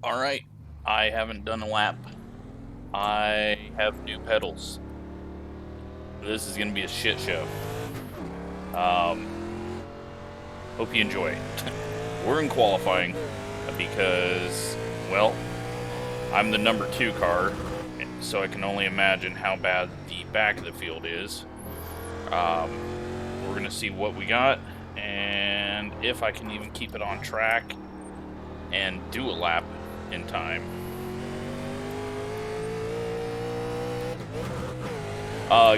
Alright, I haven't done a lap. I have new pedals. This is gonna be a shit show. Hope you enjoy. We're in qualifying because, well, I'm the number 2 car, so I can only imagine how bad the back of the field is. We're gonna see what we got, and if I can even keep it on track and do a lap in time.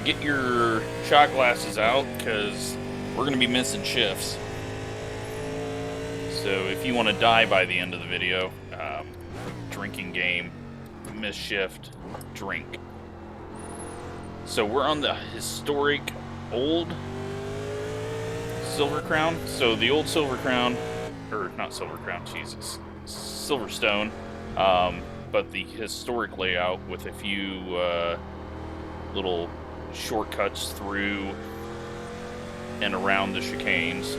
Get your shot glasses out, because we're going to be missing shifts. So if you want to die by the end of the video, drinking game, miss shift, drink. So we're on the historic old Silver Crown. So the old Silver Crown, or not Silver Crown, Jesus, Silverstone, but the historic layout with a few little shortcuts through and around the chicanes.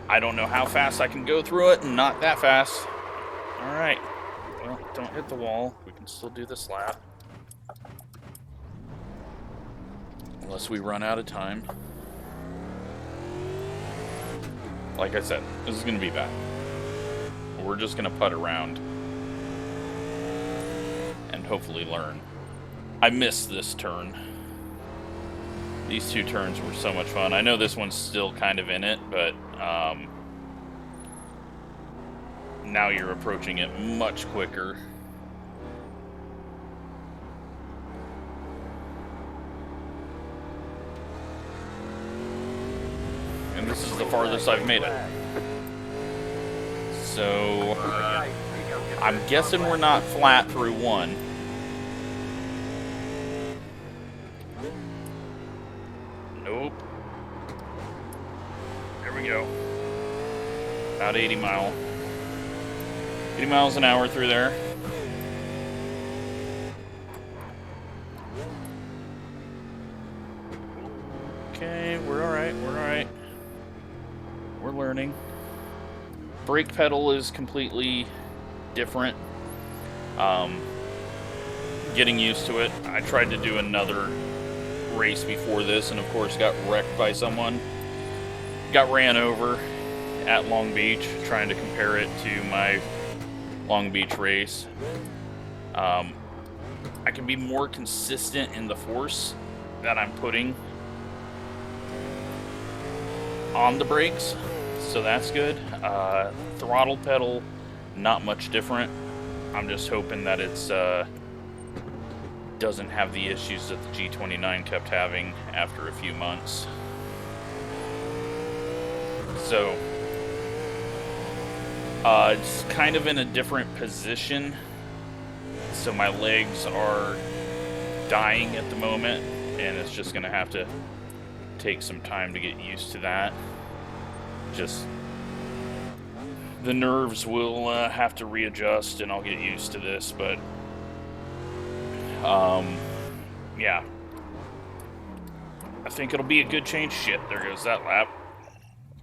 I don't know how fast I can go through it, and not that fast. Alright, well, don't hit the wall. We can still do this lap. Unless we run out of time. Like I said, this is going to be bad. We're just going to putt around and hopefully learn. I missed this turn. These 2 turns were so much fun. I know this one's still kind of in it, but now you're approaching it much quicker. And this is the farthest I've made it. So, I'm guessing we're not flat through 1. Nope. There we go. About 80 miles an hour through there. Okay, we're alright, we're alright. We're learning. Brake pedal is completely different. Getting used to it. I tried to do another race before this, and of course got wrecked by someone. Got ran over at Long Beach, trying to compare it to my Long Beach race. I can be more consistent in the force that I'm putting on the brakes, so that's good. Throttle pedal, not much different. I'm just hoping that it's doesn't have the issues that the G29 kept having after a few months. So it's kind of in a different position, so my legs are dying at the moment, and it's just gonna have to take some time to get used to that. Just the nerves will have to readjust, and I'll get used to this, but yeah, I think it'll be a good change. Shit, there goes that lap.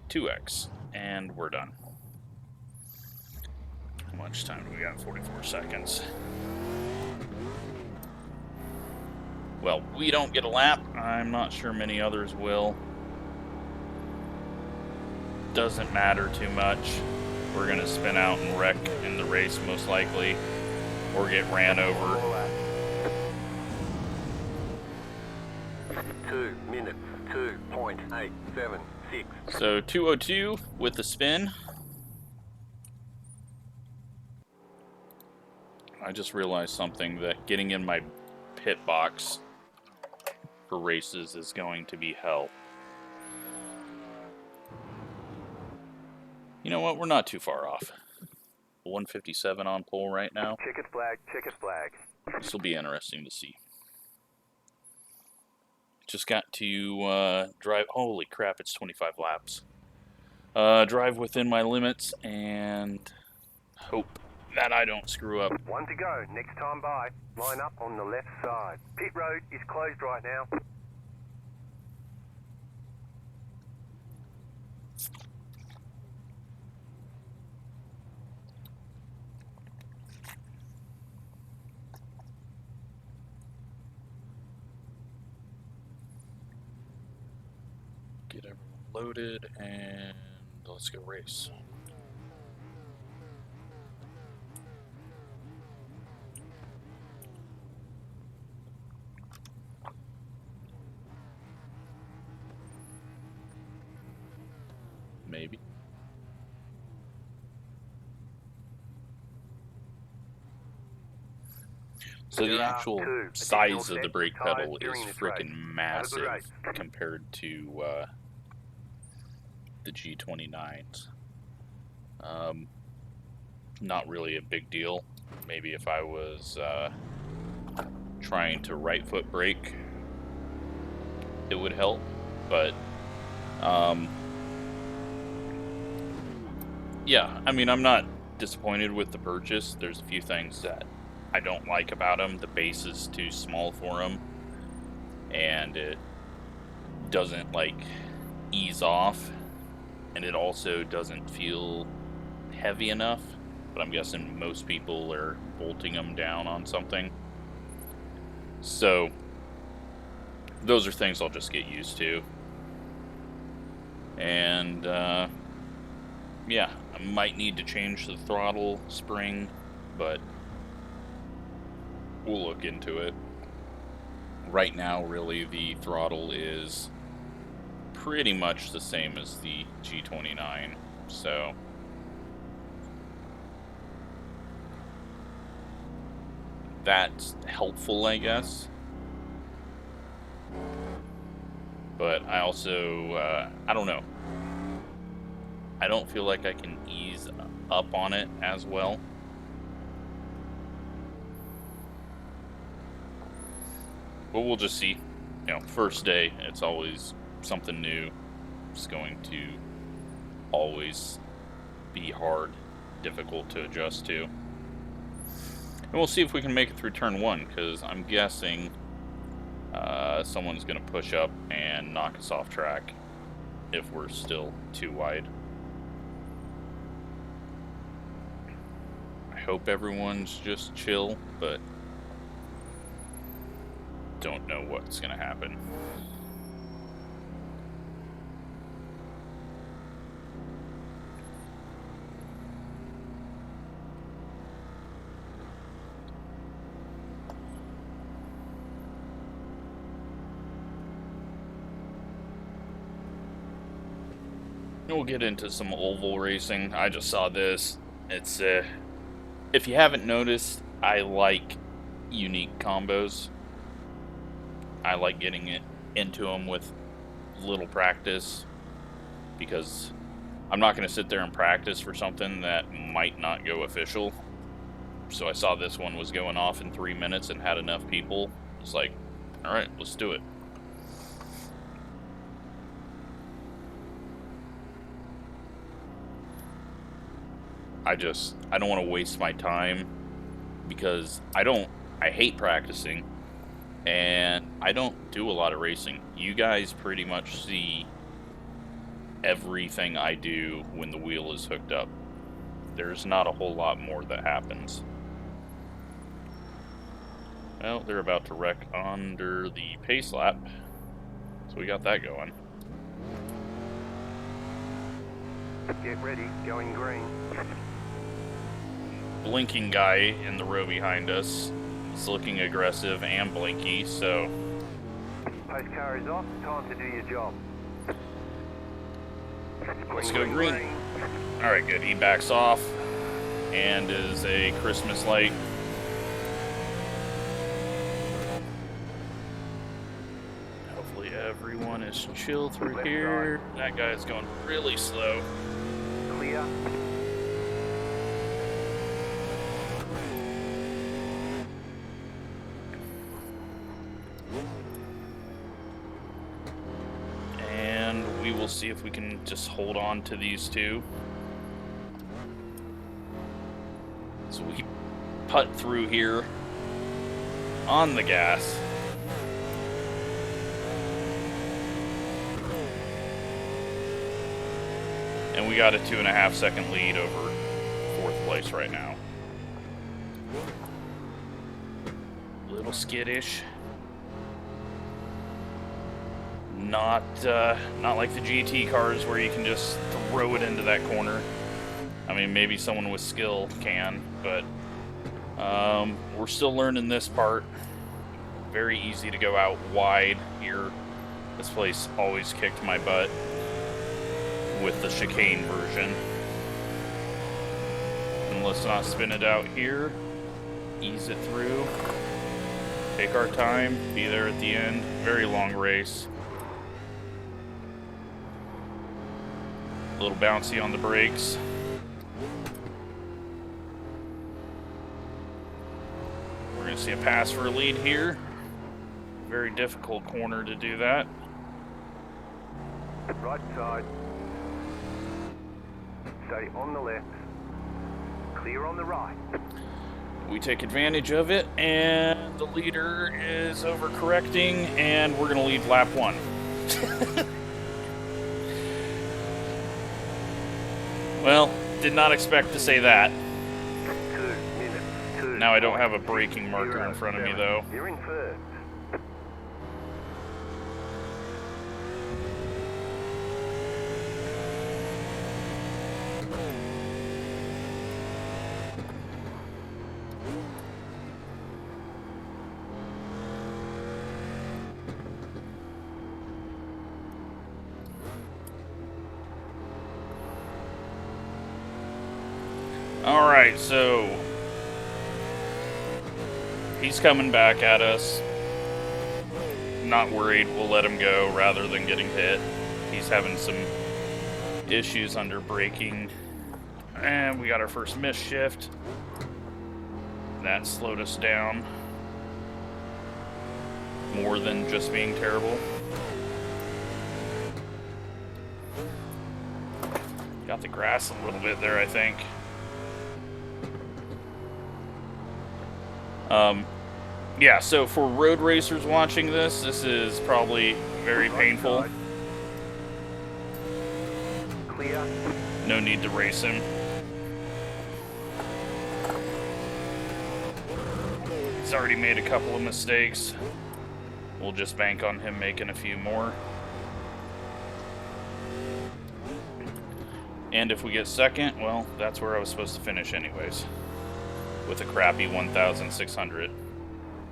2x, and we're done. How much time do we got? 44 seconds. Well, we don't get a lap. I'm not sure many others will. Doesn't matter too much. We're gonna spin out and wreck in the race most likely, or get ran over. 2 minutes, 2.876. So 2:02 with the spin. I just realized something, that getting in my pit box for races is going to be hell. You know what? We're not too far off. 157 on pole right now. Checkered flag, checkered flag. This will be interesting to see. Just got to drive. Holy crap, it's 25 laps. Drive within my limits and hope that I don't screw up. 1 to go, next time by. Line up on the left side. Pit road is closed right now. Get everyone loaded and let's go race. Maybe. So the actual size of the brake pedal is freaking massive compared to the G29s. Not really a big deal. Maybe if I was trying to right foot brake, it would help. But yeah, I mean, I'm not disappointed with the purchase. There's a few things that I don't like about them. The base is too small for them, and it doesn't like ease off, and it also doesn't feel heavy enough. But I'm guessing most people are bolting them down on something. So those are things I'll just get used to. And yeah, I might need to change the throttle spring, but we'll look into it. Right now, really, the throttle is pretty much the same as the G29, so that's helpful, I guess. But I also, I don't know. I don't feel like I can ease up on it as well. But we'll just see. You know, first day, it's always something new. It's going to always be hard, difficult to adjust to. And we'll see if we can make it through turn one, because I'm guessing someone's going to push up and knock us off track if we're still too wide. I hope everyone's just chill, but don't know what's going to happen. We'll get into some oval racing. I just saw this. It's if you haven't noticed, I like unique combos. I like getting it into them with little practice, because I'm not going to sit there and practice for something that might not go official. So I saw this one was going off in 3 minutes and had enough people. It's like, all right, let's do it. I don't want to waste my time, because I hate practicing, and I don't do a lot of racing. You guys pretty much see everything I do when the wheel is hooked up. There's not a whole lot more that happens. Well, they're about to wreck under the pace lap, so we got that going. Get ready, going green. Blinking guy in the row behind us is looking aggressive and blinky, so Pace car is off, time to do your job. Let's go green. Alright, good. He backs off and is a Christmas light. Hopefully everyone is chill through here. That guy's going really slow. Clear. And we will see if we can just hold on to these two. So we putt through here on the gas. And we got a 2.5 second lead over fourth place right now. Little skittish. Not like the GT cars where you can just throw it into that corner. I mean, maybe someone with skill can, but we're still learning this part. Very easy to go out wide here. This place always kicked my butt with the chicane version. And let's not spin it out here. Ease it through. Take our time. Be there at the end. Very long race. A little bouncy on the brakes. We're going to see a pass for a lead here. Very difficult corner to do that. Right side. Stay on the left. Clear on the right. We take advantage of it, and the leader is overcorrecting, and we're going to leave lap 1. Well, did not expect to say that. 2 minutes. 2. Now I don't have a braking marker in front of me, though. You're in first. Alright, so he's coming back at us. Not worried, we'll let him go rather than getting hit. He's having some issues under braking. And we got our first miss shift. That slowed us down. More than just being terrible. Got the grass a little bit there, I think. Yeah, so for road racers watching this, this is probably very painful. Clear. No need to race him. He's already made a couple of mistakes. We'll just bank on him making a few more. And if we get second, well, that's where I was supposed to finish anyways. With a crappy 1,600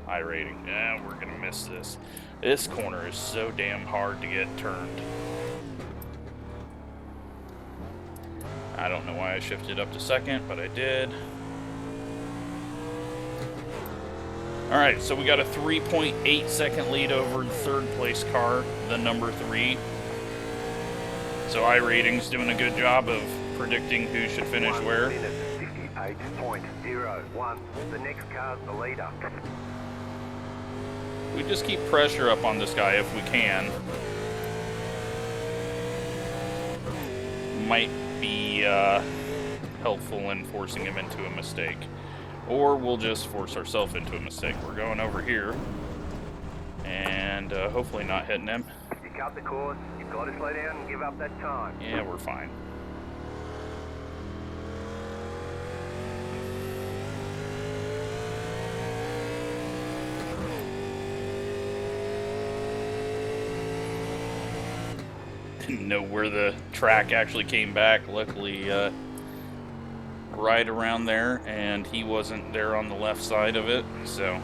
I rating. Yeah, we're gonna miss this. This corner is so damn hard to get turned. I don't know why I shifted up to second, but I did. Alright, so we got a 3.8 second lead over the third place car, the number 3. So iRating's doing a good job of predicting who should finish where. 1 minute 58.01. The next car's the leader. We just keep pressure up on this guy if we can. Might be helpful in forcing him into a mistake. Or we'll just force ourselves into a mistake. We're going over here. And hopefully not hitting him. You cut the course, you've got to slow down and give up that time. Yeah, we're fine. Didn't know where the track actually came back. Luckily, right around there, and he wasn't there on the left side of it, so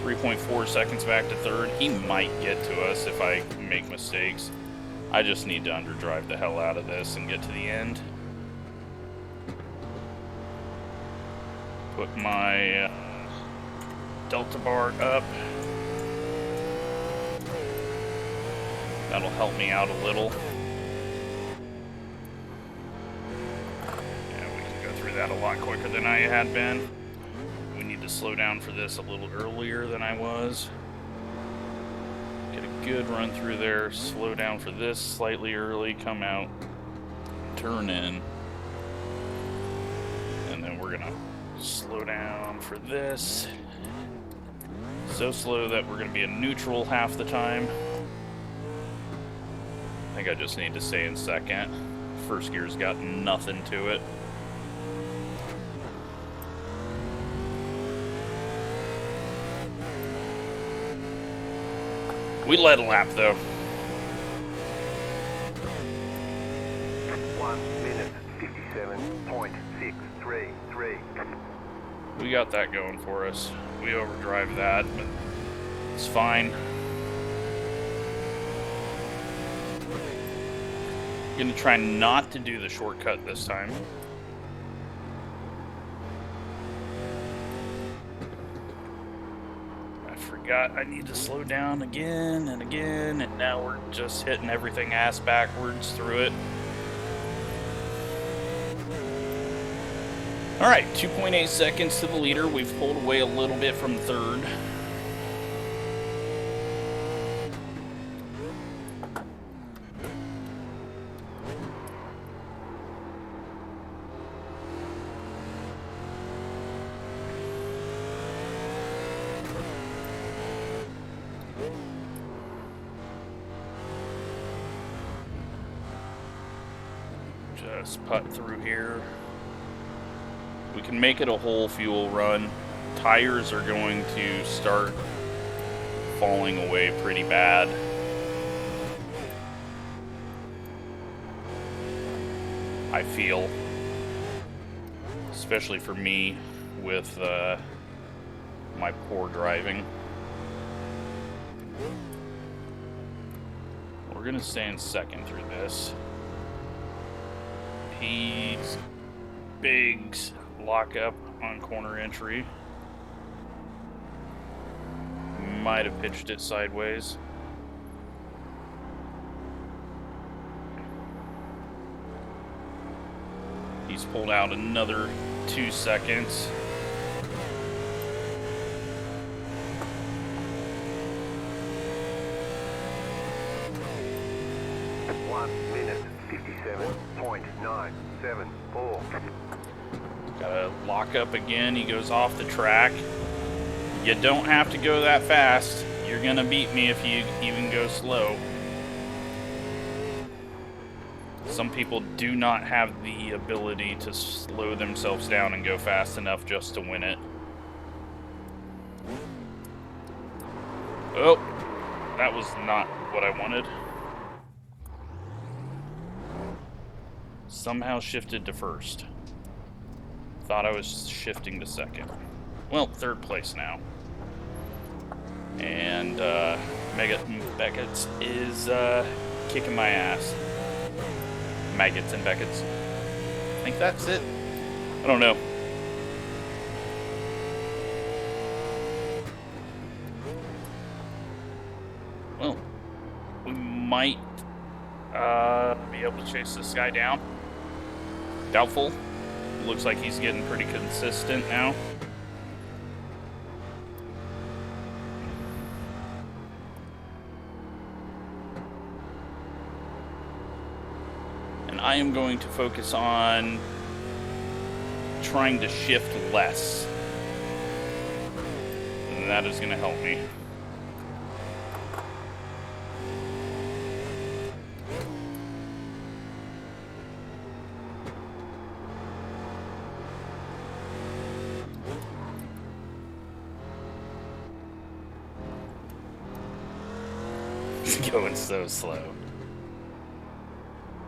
3.4 seconds back to third. He might get to us if I make mistakes. I just need to underdrive the hell out of this and get to the end. Put my delta bar up. That'll help me out a little. Yeah, we can go through that a lot quicker than I had been. We need to slow down for this a little earlier than I was. Get a good run through there, slow down for this slightly early, come out, turn in. And then we're gonna slow down for this. So slow that we're gonna be in neutral half the time. I think I just need to stay in second. First gear's got nothing to it. We led a lap though. 1 minute 57.633. We got that going for us. We overdrive that, but it's fine. Gonna try not to do the shortcut this time. I forgot I need to slow down again and again, and now we're just hitting everything ass backwards through it. Alright, 2.8 seconds to the leader. We've pulled away a little bit from third. Just putt through here. We can make it a whole fuel run. Tires are going to start falling away pretty bad. I feel, especially for me with my poor driving. We're gonna stay in second through this. He's big lockup on corner entry. Might have pitched it sideways. He's pulled out another 2 seconds. Minute 57.974. Gotta lock up again. He goes off the track. You don't have to go that fast. You're gonna beat me if you even go slow. Some people do not have the ability to slow themselves down and go fast enough just to win it. Oh, that was not what I wanted. Somehow shifted to first. Thought I was shifting to second. Well, third place now. And Beckett's is kicking my ass. Maggots and Beckett's. I think that's it. I don't know. Well, we might be able to chase this guy down. Doubtful. Looks like he's getting pretty consistent now. And I am going to focus on trying to shift less. And that is going to help me. Going so slow.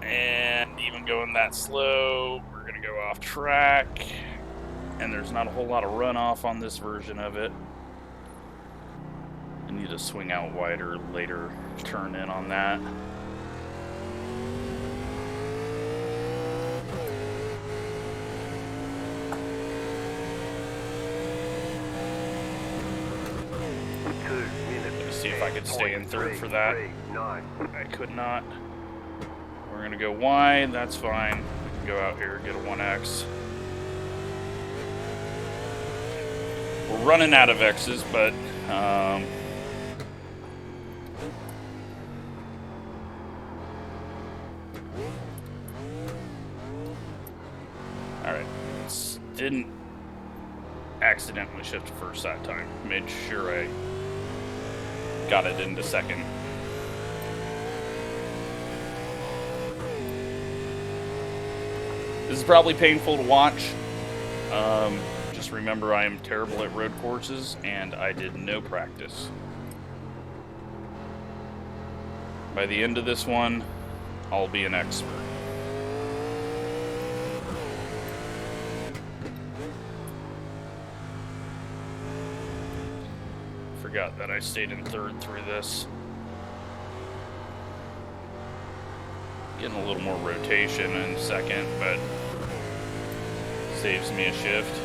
And even going that slow, we're gonna go off track. And there's not a whole lot of runoff on this version of it. I need to swing out wider later, turn in on that. See if I could stay in third for that. I could not. We're gonna go wide, that's fine. We can go out here, get a 1X. We're running out of X's, but alright. Didn't accidentally shift to first that time. Made sure I got it into second. This is probably painful to watch. Just remember I am terrible at road courses and I did no practice. By the end of this one, I'll be an expert. forgot that I stayed in third through this. Getting a little more rotation in second, but saves me a shift.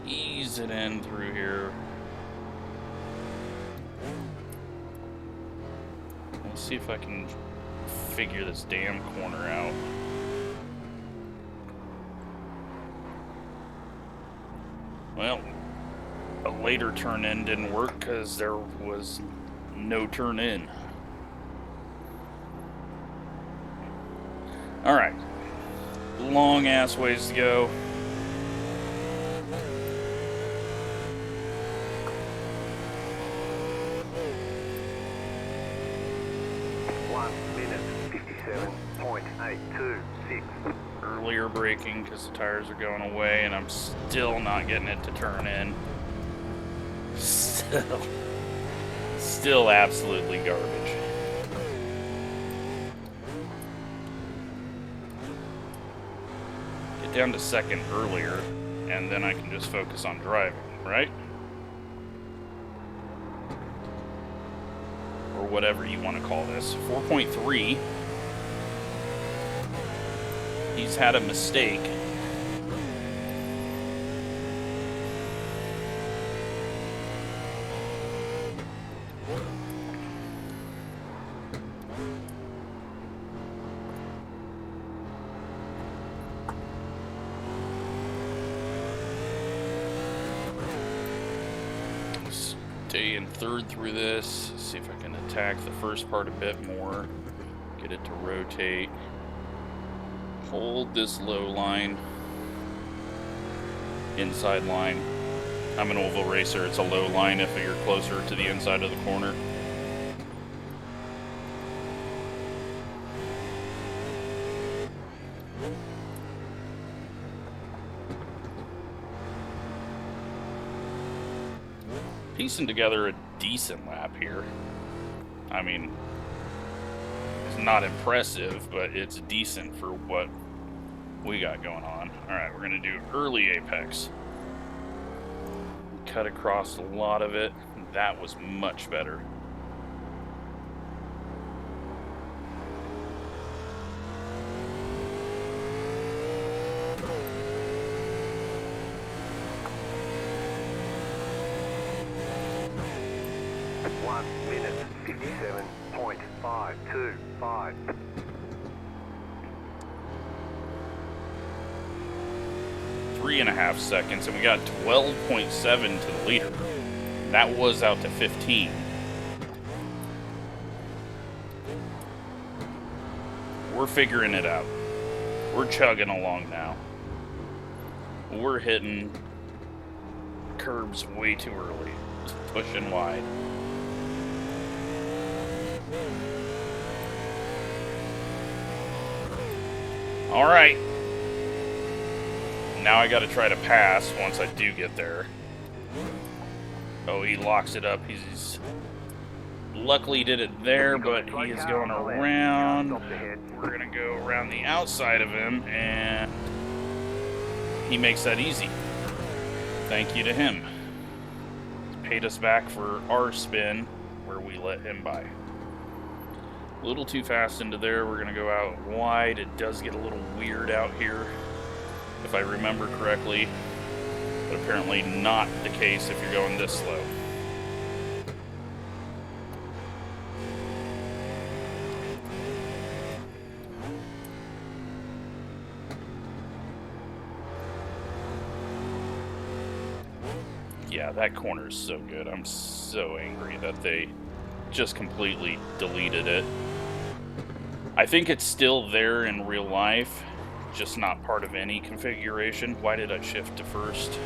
Ease it in through here. Let's see if I can figure this damn corner out. Well, a later turn in didn't work because there was no turn in. Alright. Long ass ways to go. Earlier braking because the tires are going away, and I'm still not getting it to turn in. Still absolutely garbage. Get down to second earlier, and then I can just focus on driving, right? Or whatever you want to call this. 4.3. He's had a mistake. Stay in third through this. See if I can attack the first part a bit more. Get it to rotate. Hold this low line, inside line. I'm an oval racer, it's a low line if you're closer to the inside of the corner. Piecing together a decent lap here. I mean, not impressive, but it's decent for what we got going on. Alright, we're going to do early apex. Cut across a lot of it. That was much better. Minute 57.525. 3.5 seconds, and we got 12.7 to the leader. That was out to 15. We're figuring it out. We're chugging along now. We're hitting curbs way too early. Just pushing wide. Alright. Now I gotta try to pass once I do get there. Oh, he locks it up. He's luckily did it there, but he is going around. We're gonna go around the outside of him, and he makes that easy. Thank you to him. He's paid us back for our spin where we let him by. A little too fast into there. We're gonna go out wide. It does get a little weird out here, if I remember correctly, but apparently not the case if you're going this slow. Yeah, that corner is so good. I'm so angry that they just completely deleted it. I think it's still there in real life, just not part of any configuration. Why did I shift to first?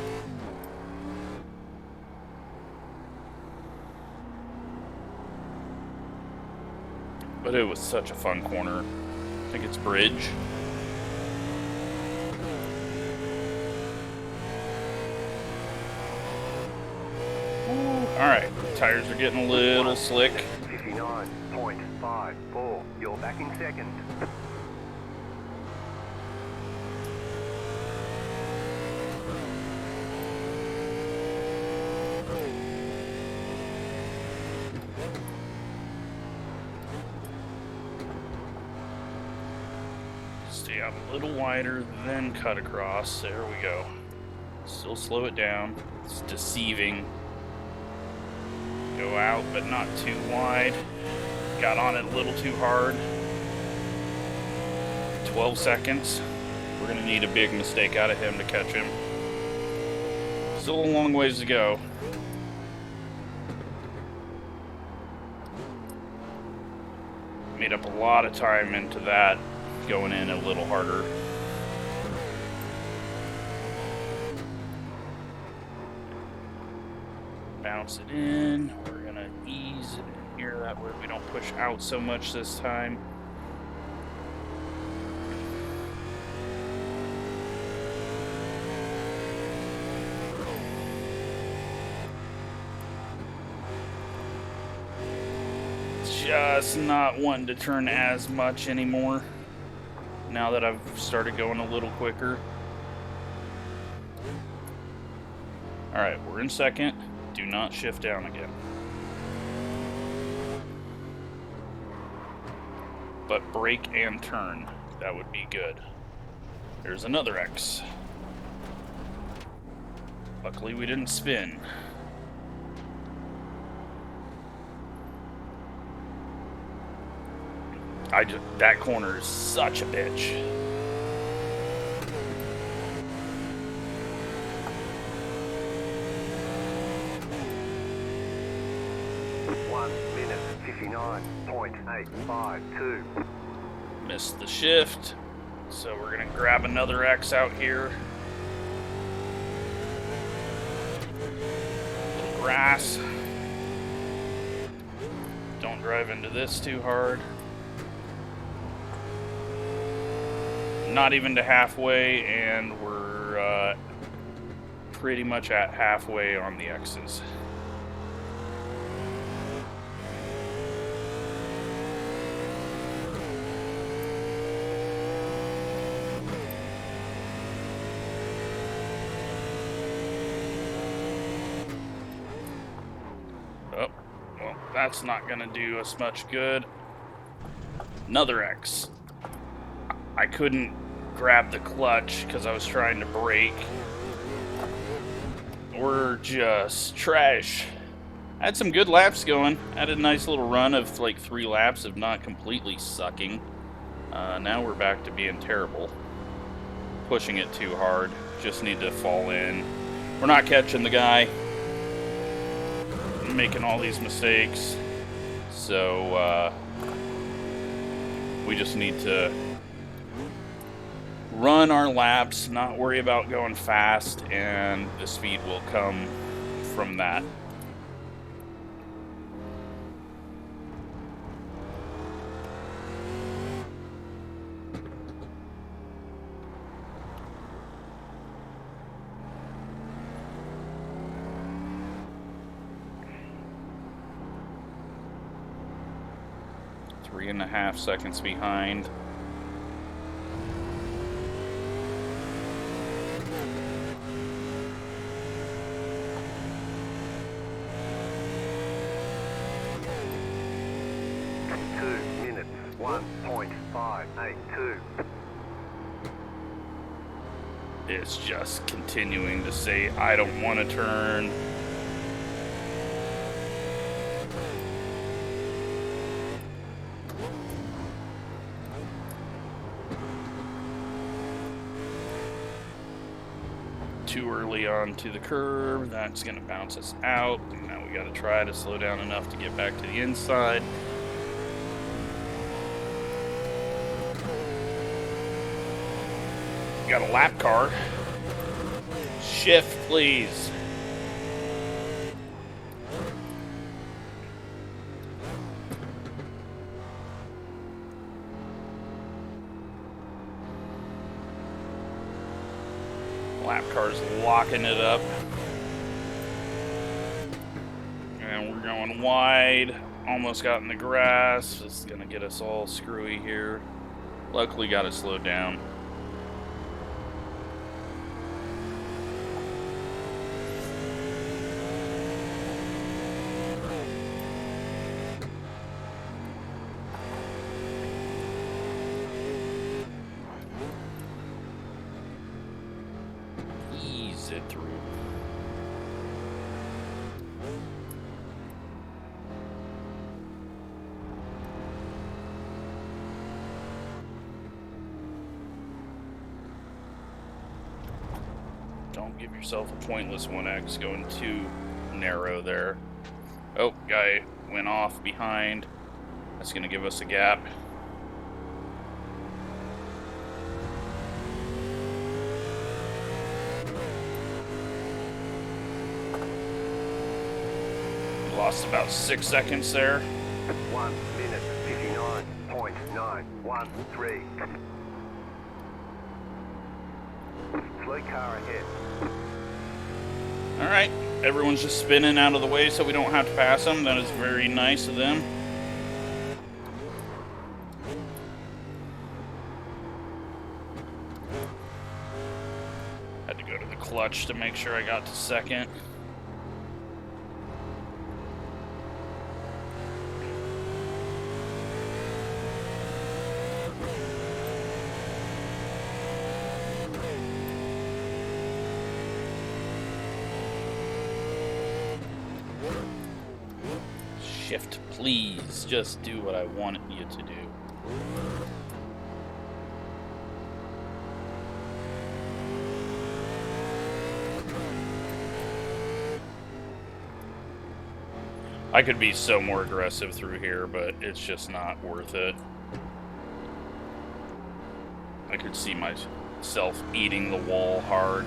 But it was such a fun corner. I think it's bridge. Alright, tires are getting a little slick. 59.54. You're back in second. Stay out a little wider, then cut across. There we go. Still slow it down. It's deceiving. Go out, but not too wide. Got on it a little too hard. 12 seconds. We're going to need a big mistake out of him to catch him. Still a long ways to go. Made up a lot of time into that, going in a little harder. Bounce it in. We're gonna ease it in here, that way we don't push out so much this time. Just not wanting to turn as much anymore now that I've started going a little quicker. Alright, we're in second. Do not shift down again. But brake and turn. That would be good. There's another X. Luckily we didn't spin. That corner is such a bitch. .59.852. Missed the shift, so we're gonna grab another X out here. Little grass. Don't drive into this too hard. Not even to halfway, and we're pretty much at halfway on the X's. Oh, well, that's not gonna do us much good. Another X. I couldn't grab the clutch because I was trying to brake. We're just trash. I had some good laps going. I had a nice little run of like 3 laps of not completely sucking. Now we're back to being terrible. Pushing it too hard. Just need to fall in. We're not catching the guy. I'm making all these mistakes. So we just need to run our laps, not worry about going fast, and the speed will come from that. Three and a half seconds behind. It's just continuing to say, I don't want to turn. Too early onto the curve. That's going to bounce us out. Now we got to try to slow down enough to get back to the inside. Got a lap car. Shift, please. Lap car's locking it up. And we're going wide. Almost got in the grass. This is going to get us all screwy here. Luckily got it slowed down. through. Don't give yourself a pointless 1x going too narrow there. Oh, guy went off behind. That's going to give us a gap. Lost about 6 seconds there. 1 minute 59.913. Slow car ahead. Alright, everyone's just spinning out of the way so we don't have to pass them. That is very nice of them. Had to go to the clutch to make sure I got to second. Shift, please. Just do what I want you to do. I could be so more aggressive through here, but it's just not worth it. I could see myself eating the wall hard.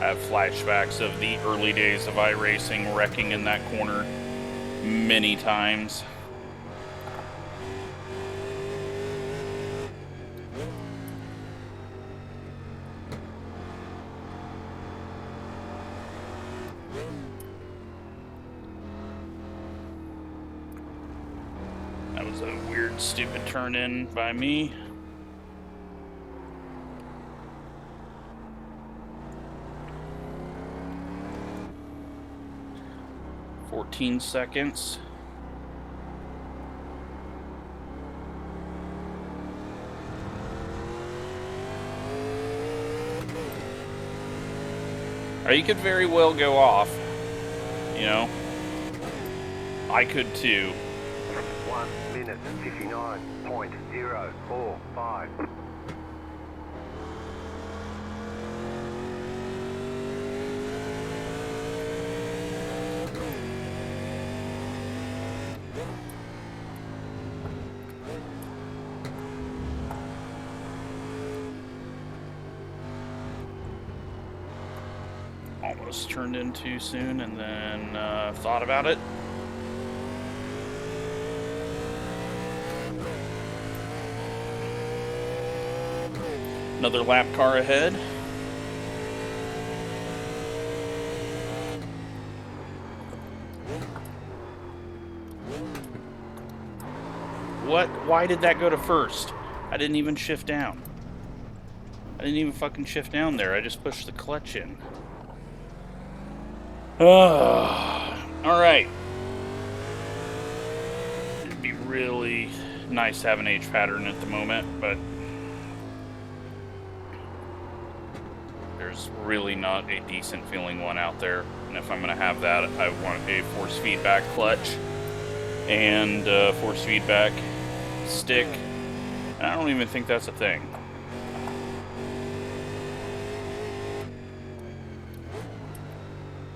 I have flashbacks of the early days of iRacing, wrecking in that corner many times. That was a weird, stupid turn in by me. "14 seconds. Or you could very well go off. You know, I could too. 1 minute 59.045. Almost turned in too soon and then thought about it. Another lap car ahead. What? Why did that go to first? I didn't even shift down. I didn't even fucking shift down there. I just pushed the clutch in. Alright. It'd be really nice to have an H pattern at the moment, but there's really not a decent feeling one out there. And if I'm going to have that, I want a force feedback clutch and force feedback stick. And I don't even think that's a thing.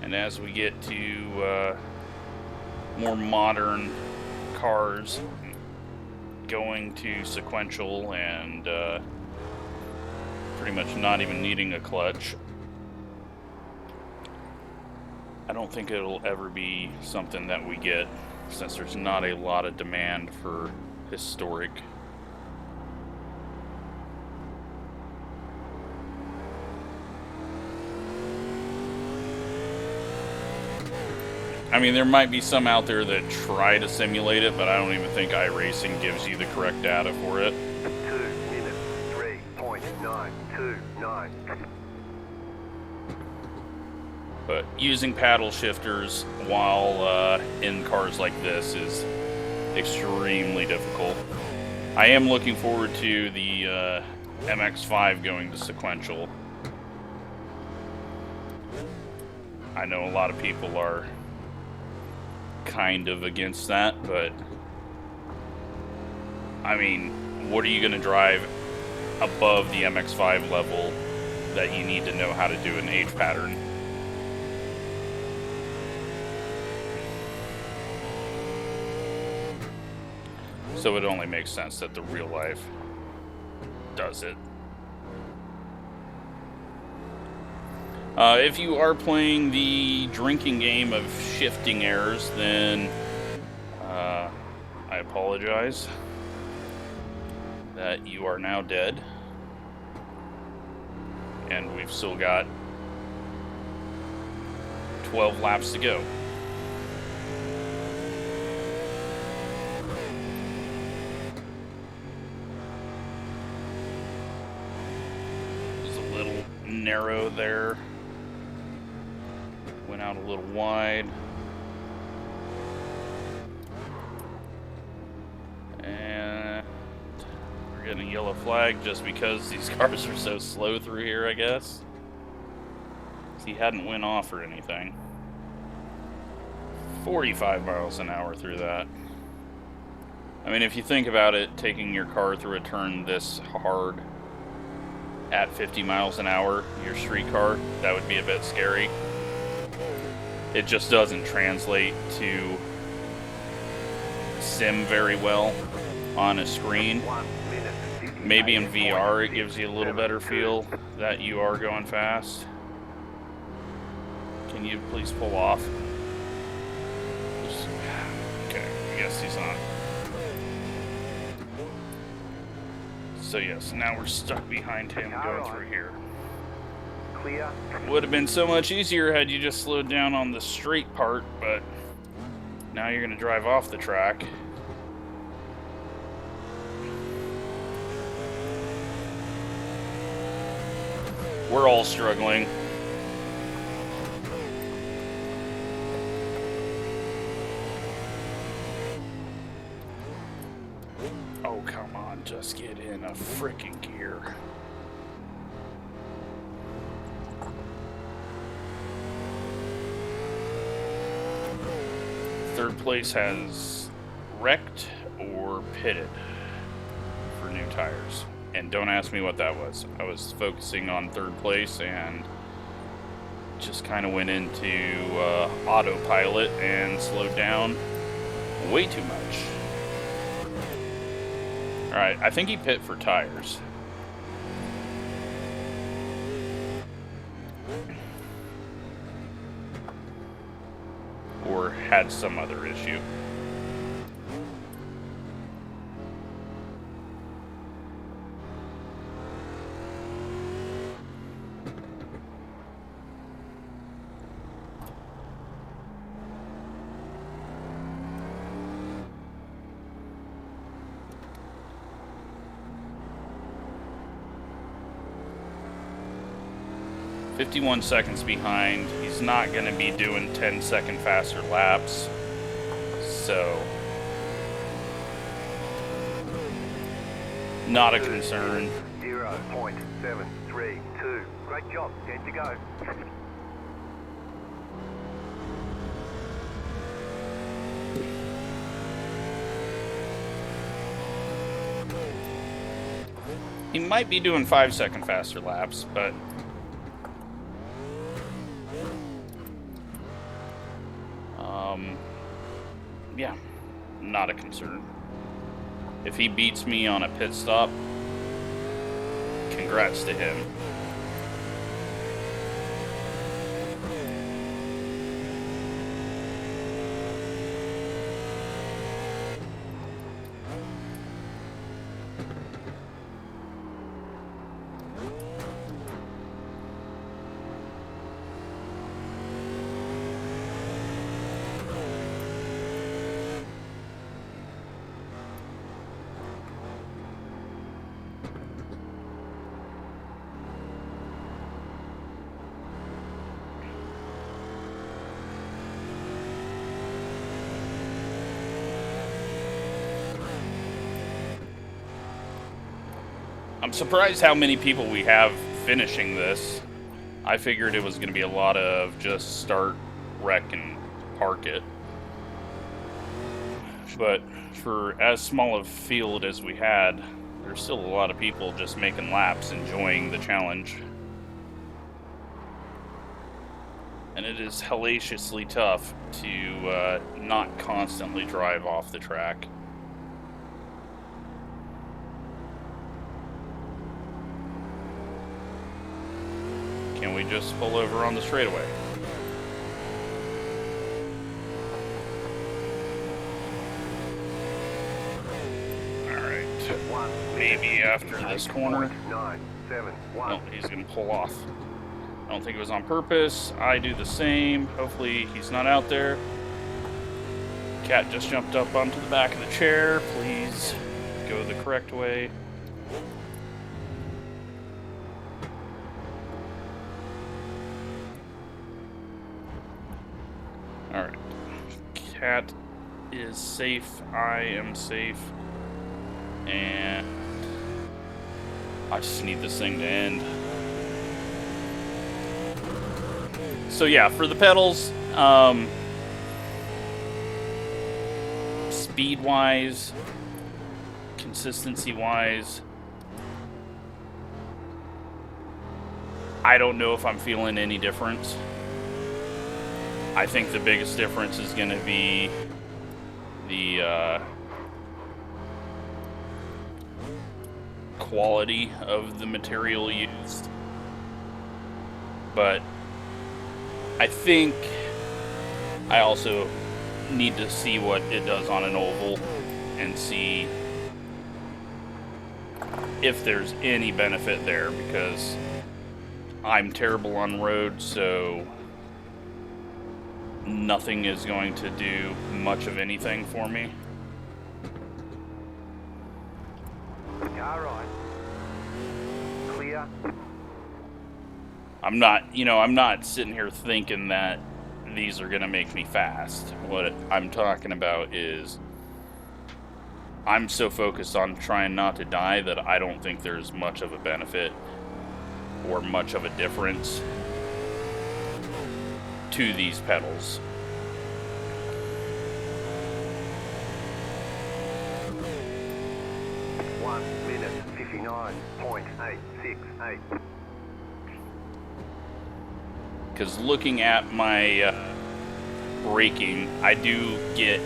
And as we get to more modern cars going to sequential and pretty much not even needing a clutch, I don't think it'll ever be something that we get, since there's not a lot of demand for historic. I mean, there might be some out there that try to simulate it, but I don't even think iRacing gives you the correct data for it. 2 minutes 3.929. But using paddle shifters while in cars like this is extremely difficult. I am looking forward to the MX-5 going to sequential. I know a lot of people are kind of against that, but I mean, what are you going to drive above the MX-5 level that you need to know how to do an age pattern? So it only makes sense that the real life does it. If you are playing the drinking game of shifting errors, then I apologize that you are now dead. And we've still got 12 laps to go. It's a little narrow there. Went out a little wide. And we're getting a yellow flag just because these cars are so slow through here, I guess. He hadn't went off or anything. 45 miles an hour through that. I mean, if you think about it, taking your car through a turn this hard at 50 miles an hour, your street car, that would be a bit scary. It just doesn't translate to sim very well on a screen. Maybe in VR it gives you a little better feel that you are going fast. Can you please pull off? Okay, I guess he's not. So yes, now we're stuck behind him going through here. Clear. Would have been so much easier had you just slowed down on the straight part, but now you're going to drive off the track. We're all struggling. Oh, come on, just get in a freaking gear. Third place has wrecked or pitted for new tires. And don't ask me what that was. I was focusing on third place and just kind of went into autopilot and slowed down way too much. Alright, I think he pit for tires. Or had some other issue. .51 seconds behind. He's not going to be doing 10-second faster laps. So, not a concern. 0.732. Great job. 10 to go. He might be doing 5-second faster laps, but yeah, not a concern. If he beats me on a pit stop, congrats to him. I'm surprised how many people we have finishing this. I figured it was going to be a lot of just start, wreck, and park it. But for as small a field as we had, there's still a lot of people just making laps, enjoying the challenge. And it is hellaciously tough to not constantly drive off the track. Can we just pull over on the straightaway? Maybe after this corner. No, he's going to pull off. I don't think it was on purpose. I do the same. Hopefully he's not out there. Cat just jumped up onto the back of the chair. Please go the correct way. Alright. Cat is safe. I am safe. And I just need this thing to end. So yeah, for the pedals, speed-wise, consistency-wise, I don't know if I'm feeling any difference. I think the biggest difference is going to be the quality of the material used, but I think I also need to see what it does on an oval and see if there's any benefit there, because I'm terrible on road, so nothing is going to do much of anything for me. Car right. Clear. I'm not sitting here thinking that these are going to make me fast. What I'm talking about is I'm so focused on trying not to die that I don't think there's much of a benefit or much of a difference to these pedals. One minute 59.868. Because looking at my braking, I do get...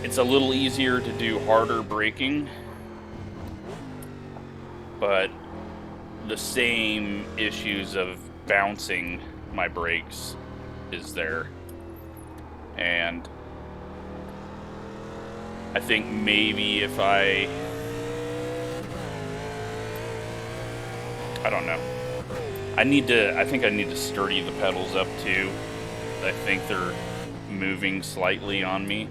It's a little easier to do harder braking, but the same issues of bouncing my brakes is there. And I think maybe if I don't know. I think I need to sturdy the pedals up too. I think they're moving slightly on me.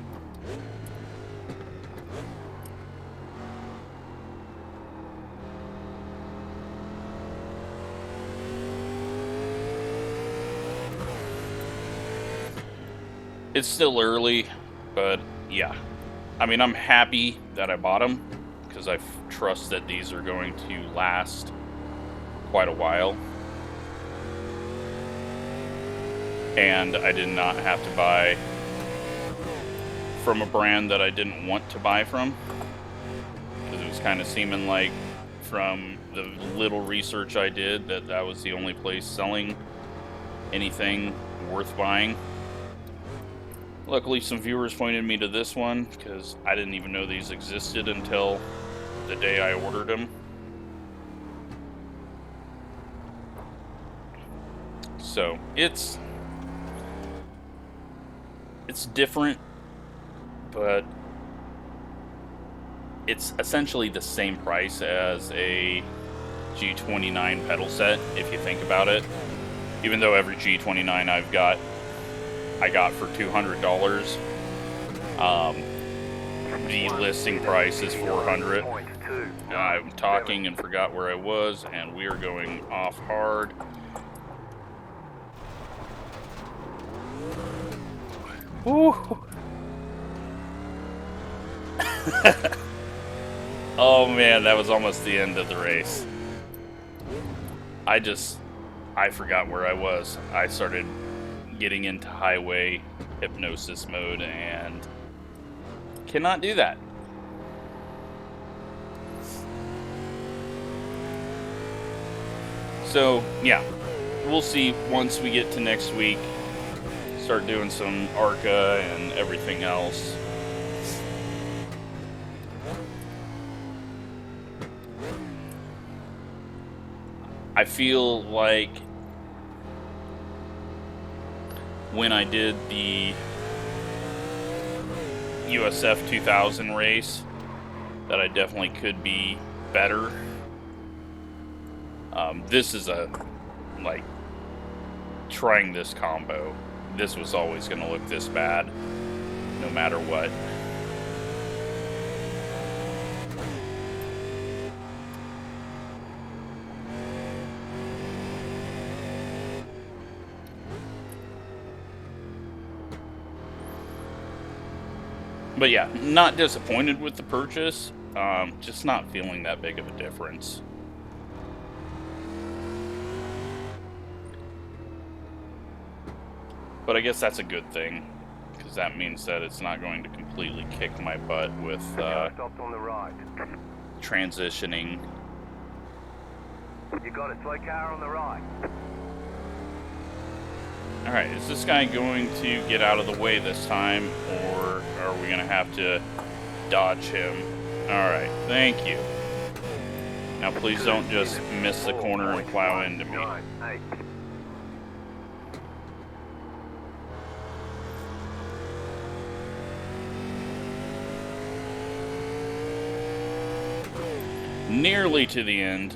It's still early, but yeah. I mean, I'm happy that I bought them because I trust that these are going to last quite a while. And I did not have to buy from a brand that I didn't want to buy from, because it was kind of seeming like, from the little research I did, that that was the only place selling anything worth buying. Luckily, some viewers pointed me to this one, because I didn't even know these existed until the day I ordered them. So, it's different, but it's essentially the same price as a G29 pedal set, if you think about it. Even though every G29 I got for $200. The listing price is $400. I'm talking and forgot where I was, and we are going off hard. Woo. Oh man, that was almost the end of the race. I forgot where I was. I started getting into highway hypnosis mode and cannot do that. So, yeah, we'll see once we get to next week. Start doing some ARCA and everything else. I feel like when I did the USF 2000 race, that I definitely could be better. This is like, trying this combo. This was always going to look this bad, no matter what. But yeah, not disappointed with the purchase, just not feeling that big of a difference. But I guess that's a good thing, because that means that it's not going to completely kick my butt with stopped on the right. transitioning. You got it, slow car on the right. Alright, is this guy going to get out of the way this time, or are we going to have to dodge him? Alright, thank you. Now please don't just miss the corner and plow into me. 9, 8. Nearly to the end.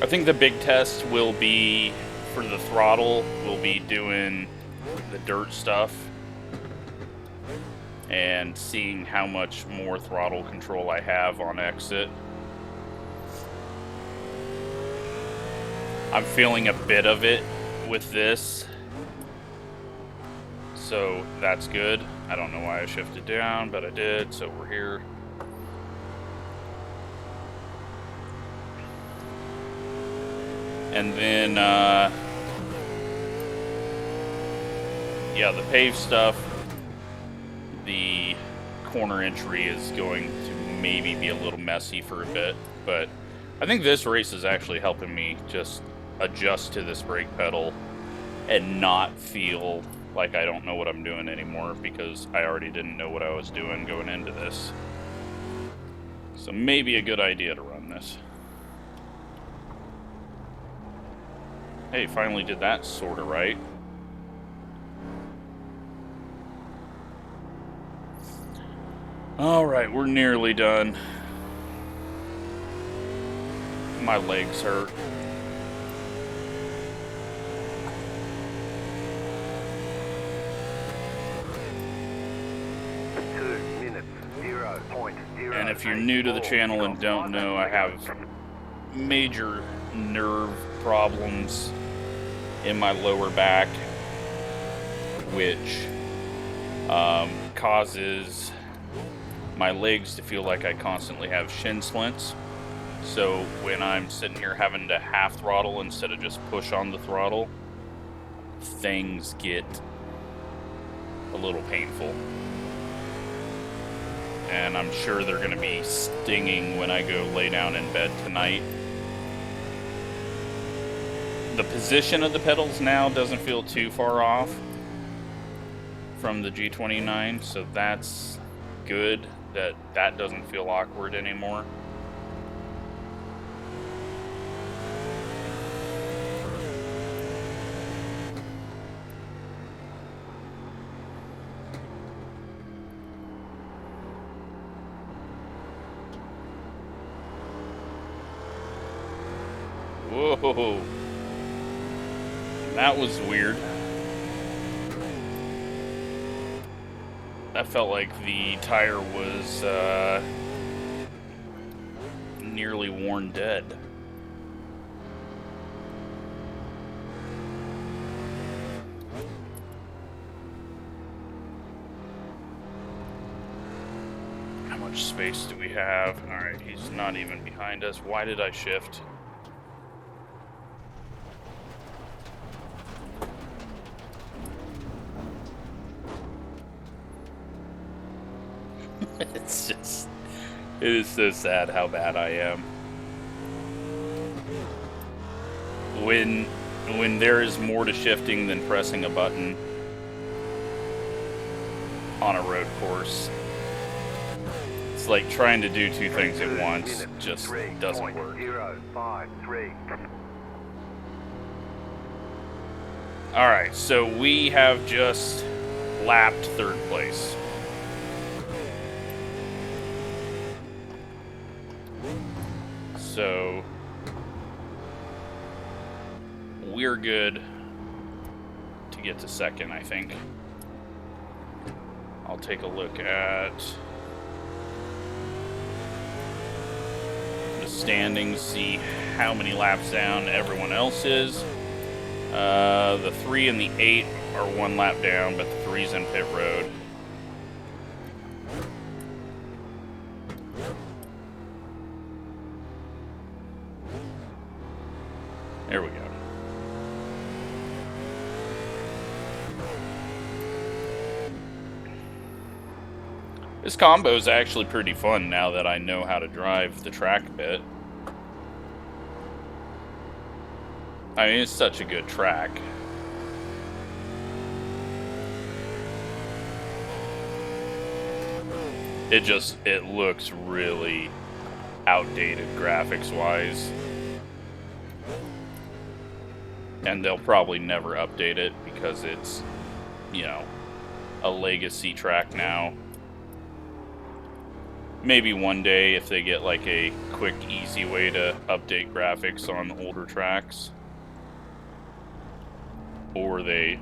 I think the big test will be for the throttle. We'll be doing the dirt stuff and seeing how much more throttle control I have on exit. I'm feeling a bit of it with this, so that's good. I don't know why I shifted down, but I did, so we're here. And then, yeah, the paved stuff, the corner entry is going to maybe be a little messy for a bit, but I think this race is actually helping me just adjust to this brake pedal and not feel like I don't know what I'm doing anymore, because I already didn't know what I was doing going into this. So maybe a good idea to run this. Hey, finally did that sort of right. Alright, we're nearly done. My legs hurt. And if you're new to the channel and don't know, I have major nerve problems in my lower back, which causes my legs to feel like I constantly have shin splints. So when I'm sitting here having to half throttle instead of just push on the throttle, things get a little painful. And I'm sure they're going to be stinging when I go lay down in bed tonight. The position of the pedals now doesn't feel too far off from the G29, so that's good that that doesn't feel awkward anymore. Whoa, that was weird. That felt like the tire was nearly worn dead. How much space do we have? Alright, he's not even behind us. Why did I shift? It's just, it is so sad how bad I am. When there is more to shifting than pressing a button on a road course, it's like trying to do two things at once just doesn't work. 053. Alright, so we have just lapped third place. So we're good to get to second, I think. I'll take a look at the standings, see how many laps down everyone else is. The 3 and the 8 are 1 lap down, but the 3's in pit road. There we go. This combo is actually pretty fun now that I know how to drive the track a bit. I mean, it's such a good track. It looks really outdated graphics-wise. And they'll probably never update it because it's, you know, a legacy track now. Maybe one day if they get like a quick, easy way to update graphics on older tracks. Or they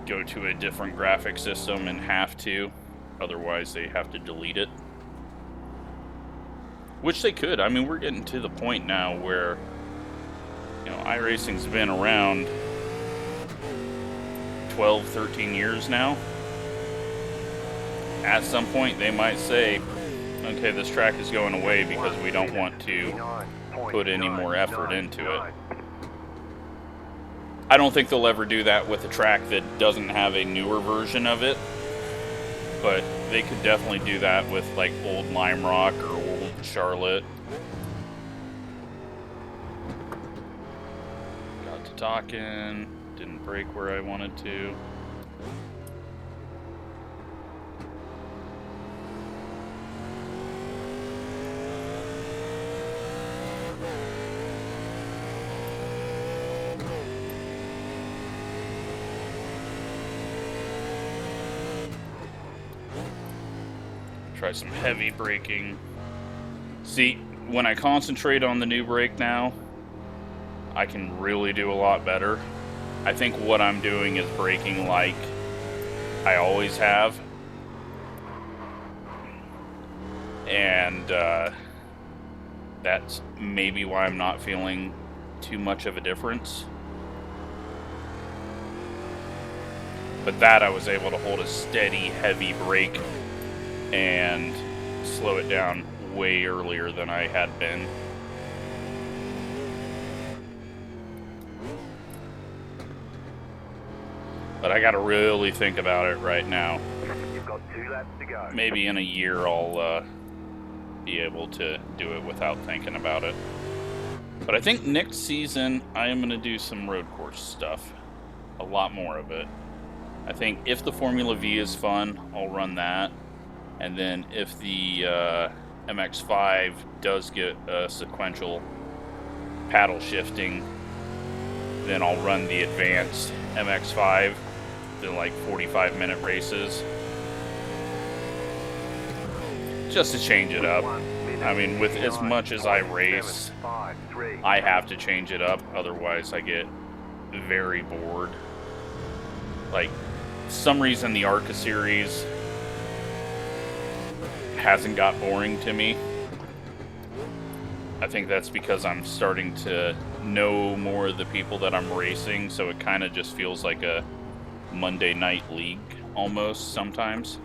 go to a different graphic system and have to. Otherwise they have to delete it. Which they could. I mean, we're getting to the point now where, you know, iRacing's been around 12, 13 years now. At some point, they might say, okay, this track is going away because we don't want to put any more effort into it. I don't think they'll ever do that with a track that doesn't have a newer version of it. But they could definitely do that with, like, old Lime Rock or old Charlotte. Talking, didn't brake where I wanted to. Try some heavy braking. See, when I concentrate on the new brake now, I can really do a lot better. I think what I'm doing is braking like I always have. And that's maybe why I'm not feeling too much of a difference. But that I was able to hold a steady, heavy brake and slow it down way earlier than I had been. But I gotta really think about it right now. You've got 2 laps to go. Maybe in a year I'll be able to do it without thinking about it. But I think next season I am gonna do some road course stuff. A lot more of it. I think if the Formula V is fun, I'll run that. And then if the MX-5 does get a sequential paddle shifting, then I'll run the advanced MX-5, the like 45-minute races, just to change it up. I mean, with as much as I race, I have to change it up, otherwise I get very bored. Like, for some reason the ARCA series hasn't got boring to me. I think that's because I'm starting to know more of the people that I'm racing, so it kind of just feels like a Monday night league almost sometimes.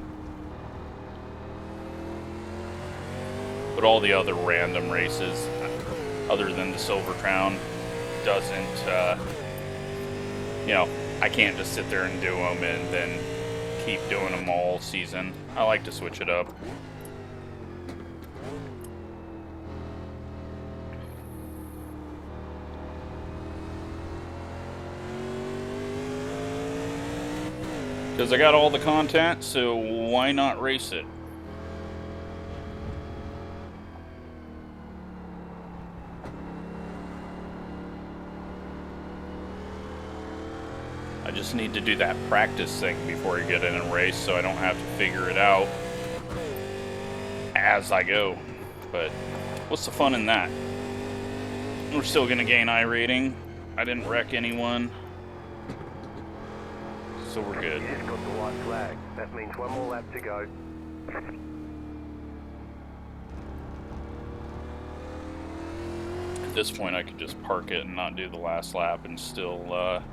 But all the other random races, other than the Silver Crown, doesn't, you know, I can't just sit there and do them and then keep doing them all season. I like to switch it up. Because I got all the content, so why not race it? I just need to do that practice thing before I get in a race so I don't have to figure it out as I go. But what's the fun in that? We're still going to gain I rating. I didn't wreck anyone. So we're good. You just got the white flag. That means one more lap to go. At this point, I could just park it and not do the last lap and still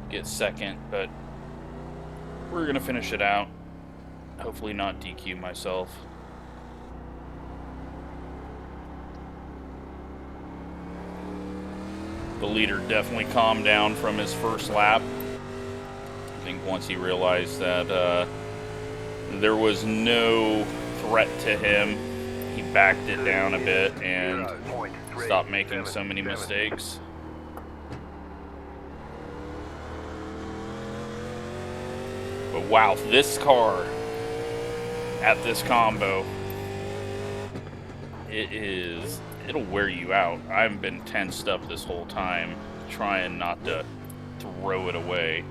get second, but we're gonna finish it out. Hopefully not DQ myself. The leader definitely calmed down from his first lap. I think once he realized that there was no threat to him, he backed it down a bit and stopped making so many mistakes. But wow, this car at this combo, it'll wear you out. I haven't been tensed up this whole time, trying not to throw it away.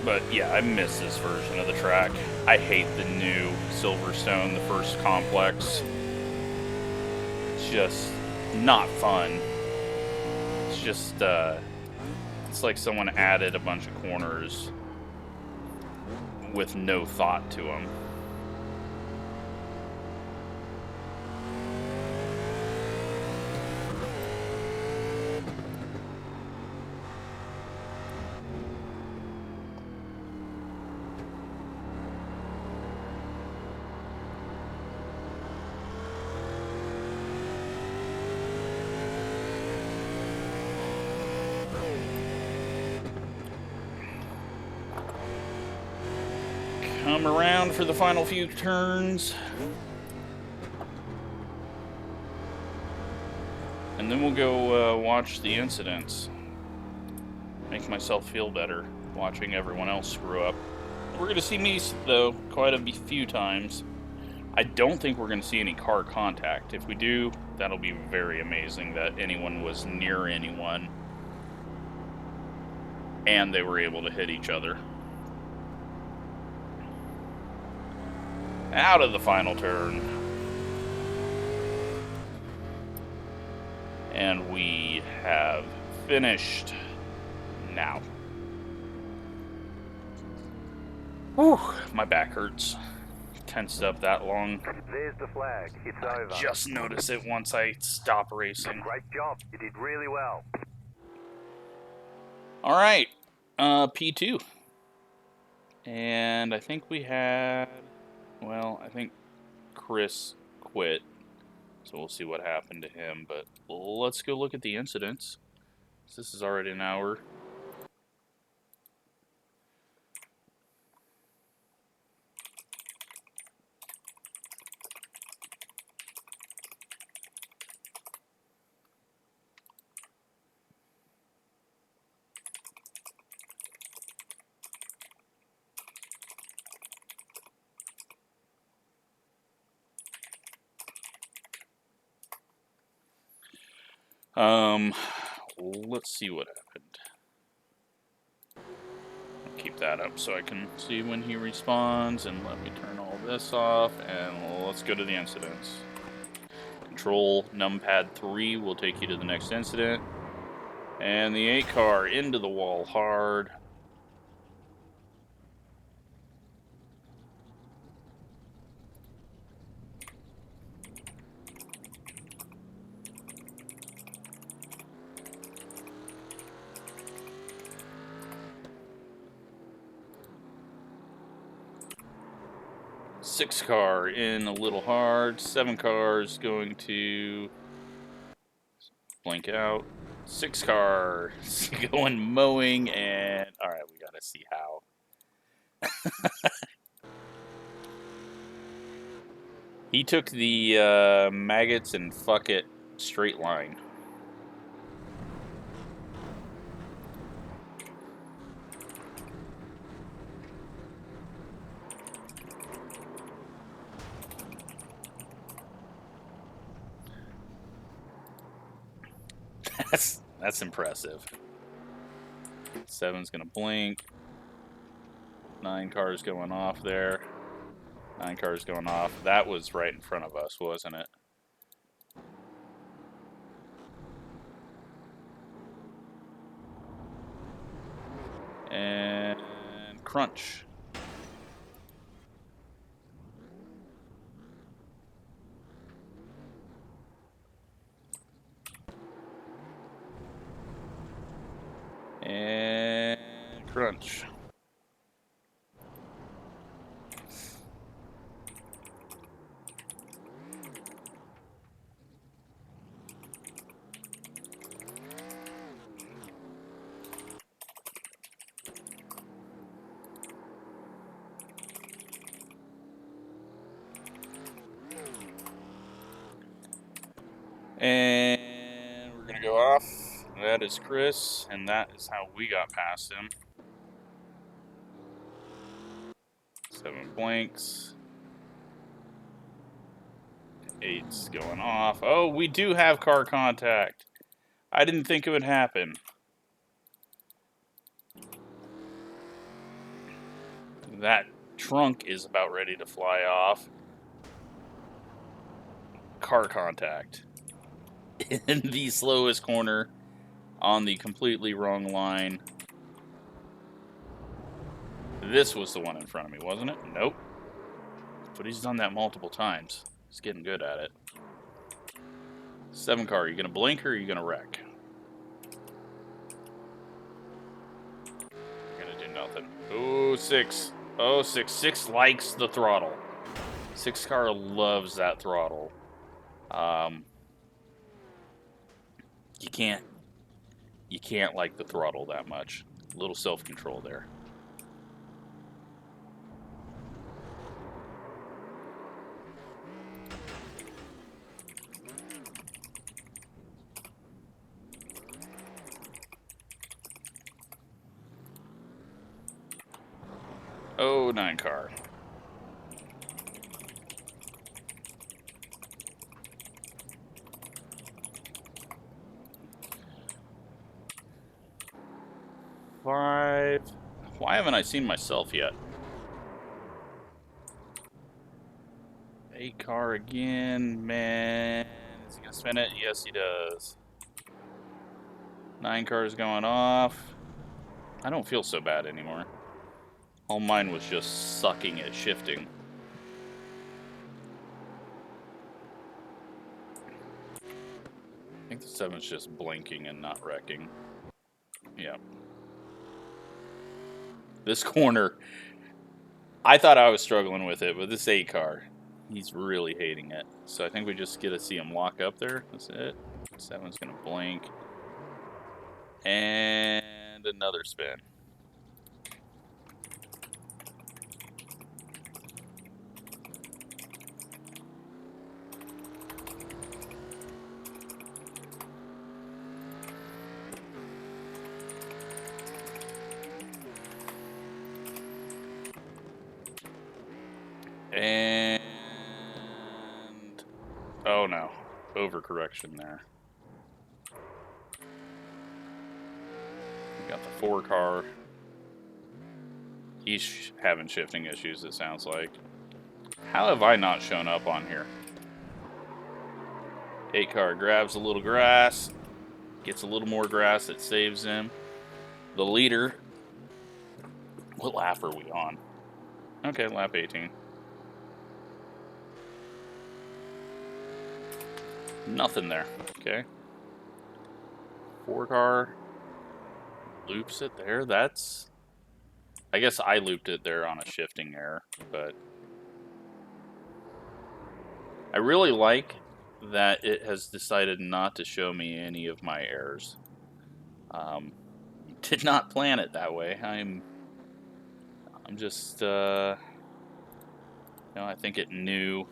But yeah, I miss this version of the track. I hate the new Silverstone, the first complex. It's just not fun. It's just, it's like someone added a bunch of corners with no thought to them. Come around for the final few turns. And then we'll go watch the incidents. Make myself feel better watching everyone else screw up. We're going to see me, though, quite a few times. I don't think we're going to see any car contact. If we do, that'll be very amazing that anyone was near anyone and they were able to hit each other. Out of the final turn. And we have finished now. Whew, my back hurts. Tensed up that long. There's the flag. It's over. Just notice it once I stop racing. Great job. You did really well. Alright. P2. And I think we had... Well, I think Chris quit, so we'll see what happened to him, but let's go look at the incidents. This is already an hour. Let's see what happened. I'll keep that up so I can see when he responds, and let me turn all this off, and let's go to the incidents. Control numpad 3 will take you to the next incident, And the 8 car into the wall hard. Six car in a little hard. 7 cars going to blink out. 6 car going mowing, and all right, we gotta see how. He took the maggots and fuck it straight line. That's impressive. 7's gonna blink. 9 cars going off there. 9 cars going off. That was right in front of us, wasn't it? And crunch. And crunch. And we're gonna go off. That is Chris, and that is how we got past him. 7 blanks. 8's going off. Oh, we do have car contact. I didn't think it would happen. That trunk is about ready to fly off. Car contact. In the slowest corner on the completely wrong line. This was the one in front of me, wasn't it? Nope. But he's done that multiple times. He's getting good at it. 7 car, are you going to blink or are you going to wreck? You're going to do nothing. Oh, 6. Oh, 6. 6 likes the throttle. 6 car loves that throttle. You can't like the throttle that much. A little self-control there. Oh, 9 car. Why haven't I seen myself yet? 8 car again, man. Is he gonna spin it? Yes, he does. 9 cars going off. I don't feel so bad anymore. All mine was just sucking at shifting. I think the 7's just blinking and not wrecking. Yeah. This corner, I thought I was struggling with it, but this 8 car, he's really hating it. So I think we just get to see him lock up there. That's it. 7's gonna blink. And another spin. And oh no, overcorrection there. We got the 4 car. He's having shifting issues, it sounds like. How have I not shown up on here? 8 car grabs a little grass. Gets a little more grass, it saves him. The leader, what lap are we on? Okay, lap 18. Nothing there, okay. 4-car loops it there, that's... I guess I looped it there on a shifting error, but... I really like that it has decided not to show me any of my errors. Did not plan it that way. I'm just, I think it knew.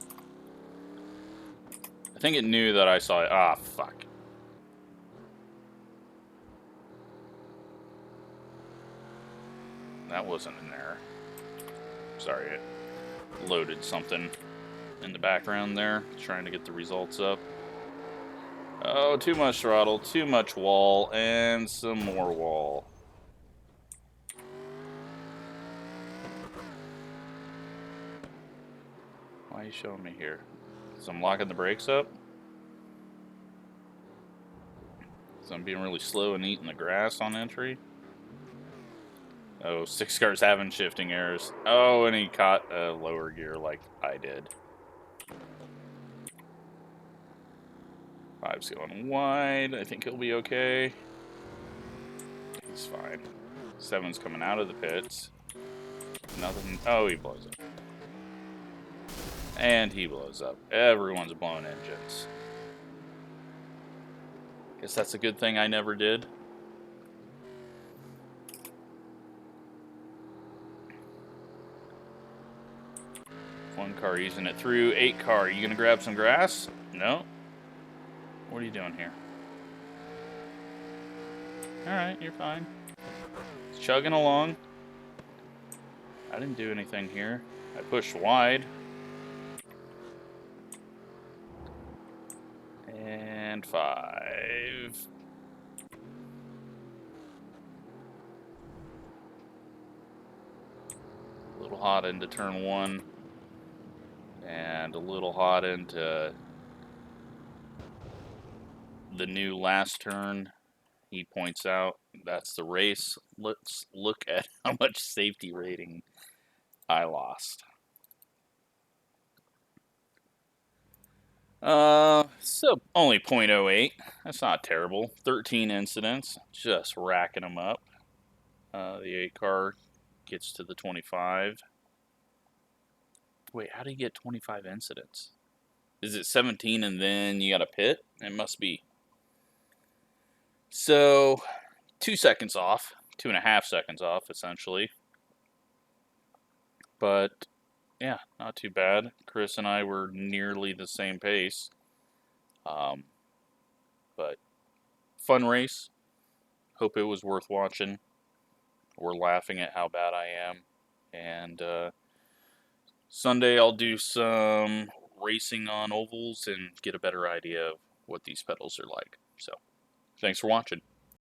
I think it knew that I saw it. Ah, fuck. That wasn't an error. Sorry, it loaded something in the background there, trying to get the results up. Oh, too much throttle, too much wall, and some more wall. Why are you showing me here? So I'm locking the brakes up? So I'm being really slow and eating the grass on entry? Oh, 6 cars having shifting errors. Oh, and he caught a lower gear like I did. 5's going wide. I think he'll be okay. He's fine. 7's coming out of the pits. Nothing. Oh, he blows up. And he blows up. Everyone's blowing engines. Guess that's a good thing I never did. One car using it through. 8 car. You gonna grab some grass? No. What are you doing here? Alright, you're fine. It's chugging along. I didn't do anything here. I pushed wide. And 5. A little hot into turn 1. And a little hot into the new last turn. He points out that's the race. Let's look at how much safety rating I lost. So only 0.08. That's not terrible. 13 incidents, just racking them up. The 8 car gets to the 25. Wait, how do you get 25 incidents? Is it 17 and then you got a pit? It must be. So 2 seconds off, 2.5 seconds off, essentially. But yeah, not too bad. Chris and I were nearly the same pace. But fun race. Hope it was worth watching. We're laughing at how bad I am. And Sunday I'll do some racing on ovals and get a better idea of what these pedals are like. So, thanks for watching.